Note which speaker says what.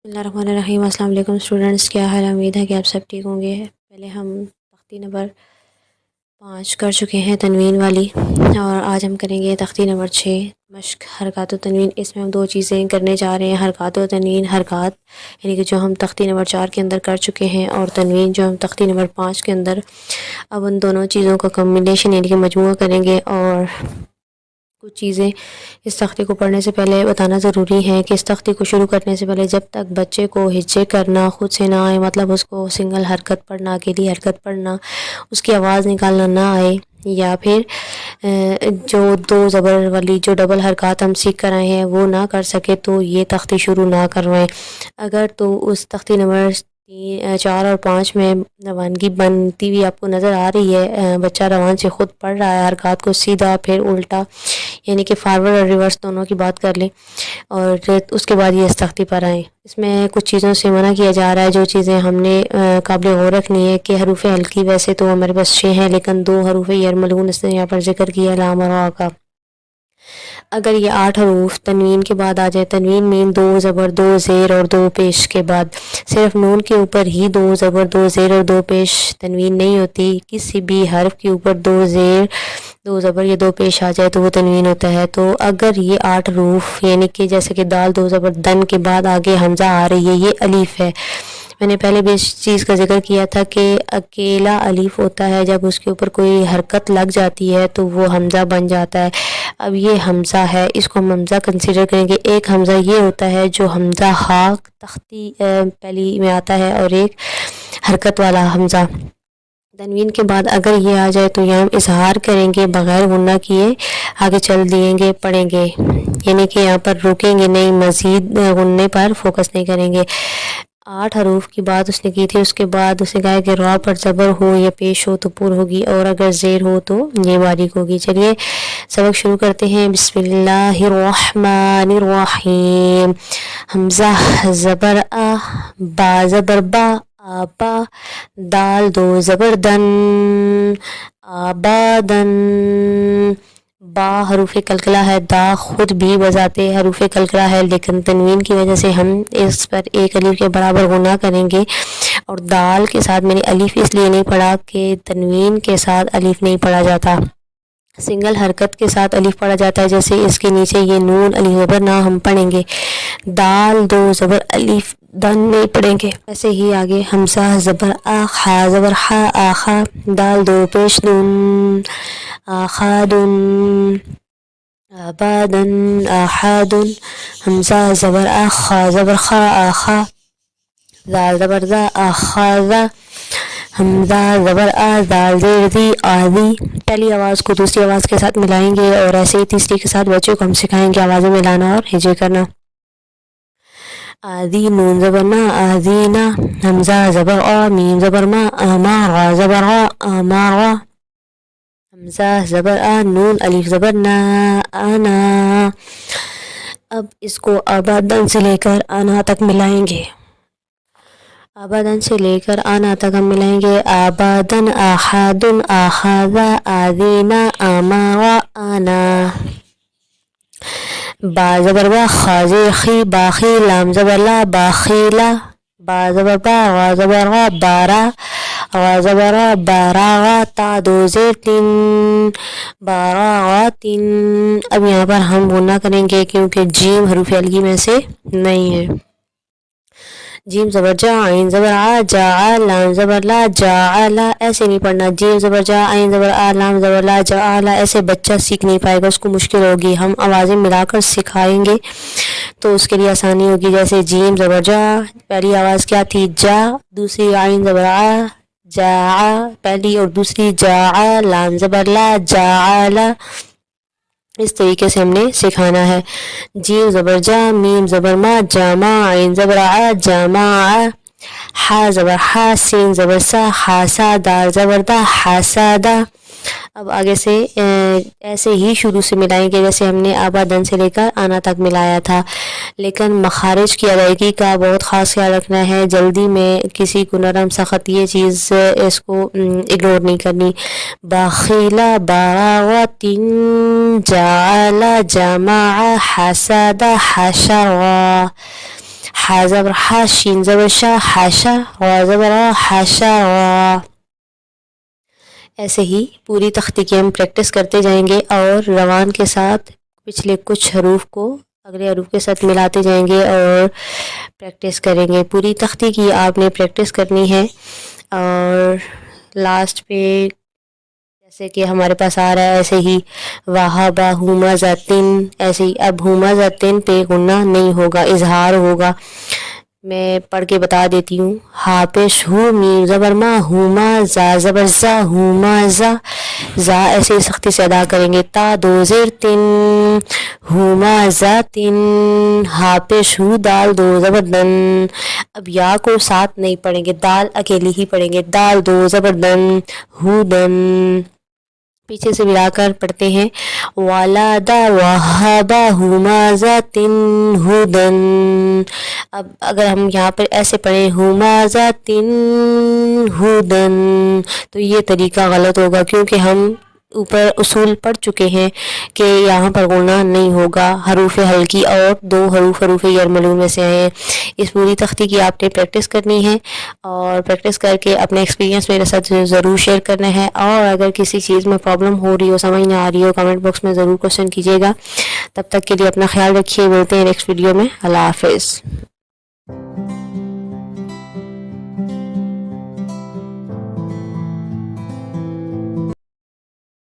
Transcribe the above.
Speaker 1: بسم اللہ الرحمن الرحیم۔ السلام علیکم اسٹوڈنٹس، کیا حال ہے؟ امید ہے کہ آپ سب ٹھیک ہوں گے۔ پہلے ہم تختی نمبر 5 کر چکے ہیں تنوین والی، اور آج ہم کریں گے تختی نمبر 6 مشق حرکات و تنوین۔ اس میں ہم دو چیزیں کرنے جا رہے ہیں، حرکات و تنوین۔ حرکات یعنی کہ جو ہم تختی نمبر 4 کے اندر کر چکے ہیں، اور تنوین جو ہم تختی نمبر 5 کے اندر اب ان دونوں چیزوں کا کمبینیشن یعنی کہ مجموعہ کریں گے۔ اور کچھ چیزیں اس تختی کو پڑھنے سے پہلے بتانا ضروری ہے کہ اس تختی کو شروع کرنے سے پہلے جب تک بچے کو ہجے کرنا خود سے نہ آئے، مطلب اس کو سنگل حرکت پڑھنا، اکیلی حرکت پڑھنا، اس کی آواز نکالنا نہ آئے، یا پھر جو دو زبر والی جو ڈبل حرکات ہم سیکھ کر آئے ہیں وہ نہ کر سکے تو یہ تختی شروع نہ کروائیں۔ اگر تو اس تختی نمبر 4 اور 5 میں روانگی بنتی ہوئی آپ کو نظر آ رہی ہے، بچہ روان سے خود پڑھ رہا ہے حرکات کو سیدھا پھر الٹا، یعنی کہ فارورڈ اور ریورس دونوں کی بات کر لیں، اور اس کے بعد یہ اس تختی پر آئیں۔ اس میں کچھ چیزوں سے منع کیا جا رہا ہے، جو چیزیں ہم نے قابل غور رکھنی ہے کہ حروف ہلکی ویسے تو ہمارے پاس 6 ہیں، لیکن 2 حروف یرملون اس نے یہاں پر ذکر کیا، لام اور واو کا۔ اگر یہ 8 حروف تنوین کے بعد آ جائے، تنوین مین 2 زبر 2 زیر اور 2 پیش کے بعد، صرف نون کے اوپر ہی 2 زبر 2 زیر اور 2 پیش تنوین نہیں ہوتی، کسی بھی حرف کے اوپر 2 زیر 2 زبر یا 2 پیش آ جائے تو وہ تنوین ہوتا ہے۔ تو اگر یہ 8 حروف یعنی کہ جیسے کہ دال 2 زبر دن کے بعد آگے حمزہ آ رہی ہے، یہ الف ہے۔ میں نے پہلے بھی اس چیز کا ذکر کیا تھا کہ اکیلا الف ہوتا ہے، جب اس کے اوپر کوئی حرکت لگ جاتی ہے تو وہ حمزہ بن جاتا ہے۔ اب یہ حمزہ ہے، اس کو ہم حمزہ کنسیڈر کریں گے۔ ایک حمزہ یہ ہوتا ہے جو حمزہ ہا تختی پہلی میں آتا ہے، اور ایک حرکت والا حمزہ۔ تنوین کے بعد اگر یہ آ جائے تو یہ ہم اظہار کریں گے بغیر غنہ کیے، آگے چل دیں گے، پڑھیں گے، یعنی کہ یہاں پر رکیں گے نہیں، مزید غنے پر فوکس نہیں کریں گے۔ 8 حروف کی بات اس نے کی تھی، اس کے بعد اس نے کہا کہ را پر زبر ہو یا پیش ہو تو پور ہوگی، اور اگر زیر ہو تو یہ باریک ہوگی۔ چلیے سبق شروع کرتے ہیں۔ بسم اللہ الرحمن الرحیم۔ حمزہ زبر آ، با زبر با، آبا، دال 2 زبر دن، آبادن، با حروف قلقلہ ہے، دا خود بھی بذاتے حروف قلقلہ ہے، لیکن تنوین کی وجہ سے ہم اس پر ایک الف کے برابر غنہ کریں گے۔ اور دال کے ساتھ میں نے الف اس لیے نہیں پڑھا کہ تنوین کے ساتھ الف نہیں پڑھا جاتا، سنگل حرکت کے ساتھ الف پڑھا جاتا ہے، جیسے اس کے نیچے یہ نون الف زبر نہ ہم پڑھیں گے، دال 2 زبر الف دن نہیں پڑھیں گے۔ ایسے ہی آگے حمزہ زبر آ، خا زبر خا، آخا، دال 2 پیش دن، آخادن، آبادن، آحادن، حمزہ زبر آ، خا زبر خا، آخا، دال زبر دا، آخاذا، حمزہ زبر آ، دال زیر دی، آدھی۔ پہلی آواز کو دوسری آواز کے ساتھ ملائیں گے، اور ایسے ہی تیسری کے ساتھ بچوں کو ہم سکھائیں گے آوازیں ملانا اور ہجے کرنا۔ آدھی نون زبر نا، آدینا، حمزہ زبر آ، میم زبر ما، آما، غا زبر غا، آماغا، حمزہ زبر آ، نون الف زبر نا، آنا۔ اب اس کو آبادن سے لے کر آنا تک ملائیں گے، آبادن سے لے کر آنا تک ہم ملائیں گے۔ آبادن، آحادن، آخاذا، آدینا، آماغا، آنا۔ با زبر با، خا زیر خی، باخی، لام زبر لا، باخیلا، با زبر با، غا زبر غا، بارا، غا زبر غا، باراغا، تا 2 زیر تین، باراغاتن۔ اب یہاں پر ہم غنہ کریں گے کیونکہ جیم حروف ہلکی میں سے نہیں ہے۔ جیم زبر جا، عین زبر آ، جا، لام زبر لا، جاعلا، ایسے نہیں پڑھنا، جیم زبر جا، عین زبر آ، لام زبر لا، جاعلا، ایسے بچہ سیکھ نہیں پائے گا، اس کو مشکل ہوگی۔ ہم آوازیں ملا کر سکھائیں گے تو اس کے لیے آسانی ہوگی۔ جیسے جیم زبر جا، پہلی آواز کیا تھی؟ جا، دوسری عین زبر آ، جا، پہلی اور دوسری جا، لام زبر لا، جاعلا، اس طریقے سے ہم نے سکھانا ہے۔ جیم زبر جا، میم زبر ما، جامع، عین زبر آ، جامع، حا زبر حا، سین زبر سا، حاسا، دال زبر دا، حاسادہ۔ اب آگے سے ایسے ہی شروع سے ملائیں گے جیسے ہم نے آبادن سے لے کر آنا تک ملایا تھا، لیکن مخارج کی ادائیگی کا بہت خاص خیال رکھنا ہے۔ جلدی میں کسی کو نرم سخت یہ چیز اس کو اگنور نہیں کرنی۔ باخیلا، باراغتن، جعل، جمع، حسد، حشر۔ حا زبر حا، شین زبر شا، حاشا، غا زبر غا، حاشا غا۔ ایسے ہی پوری تختی کی ہم پریکٹس کرتے جائیں گے اور روان کے ساتھ پچھلے کچھ حروف کو اگلے حروف کے ساتھ ملاتے جائیں گے اور پریکٹس کریں گے۔ پوری تختی کی آپ نے پریکٹس کرنی ہے اور لاسٹ پہ جیسے کہ ہمارے پاس آ رہا ہے ایسے ہی واہبا ہوما ذاتن، ایسے ہی اب ہوما ذاتن پہ غنہ نہیں ہوگا، اظہار ہوگا۔ میں پڑھ کے بتا دیتی ہوں۔ ہا پیش ہو، میم زبر ما، ہوما، زا زبر زا، ہوما زا، زا ایسے ہی سختی سے ادا کریں گے۔ تا دو زیر تن، ہوما زا تن، ہا پیش ہو، دال دو زبر دن۔ اب یا کو ساتھ نہیں پڑھیں گے، دال اکیلی ہی پڑھیں گے۔ دال دو زبر دن، ہو دن۔ پیچھے سے ملا کر پڑھتے ہیں۔ والا وہابا ہوما ذاتن ہدن۔ اب اگر ہم یہاں پر ایسے پڑھیں ہوما ذاتن ہدن تو یہ طریقہ غلط ہوگا، کیونکہ ہم اوپر اصول پڑھ چکے ہیں کہ یہاں پر غنہ نہیں ہوگا۔ حروف ہلکی اور دو حروف یرملون میں سے ہیں۔ اس پوری تختی کی آپ نے پریکٹس کرنی ہے اور پریکٹس کر کے اپنا ایکسپیرینس میرے ساتھ ضرور شیئر کرنا ہے، اور اگر کسی چیز میں پرابلم ہو رہی ہو، سمجھ نہ آ رہی ہو، کمنٹ باکس میں ضرور کوشچن کیجیے گا۔ تب تک کے لیے اپنا خیال رکھیے، ملتے ہیں نیکسٹ ویڈیو میں۔ اللہ حافظ۔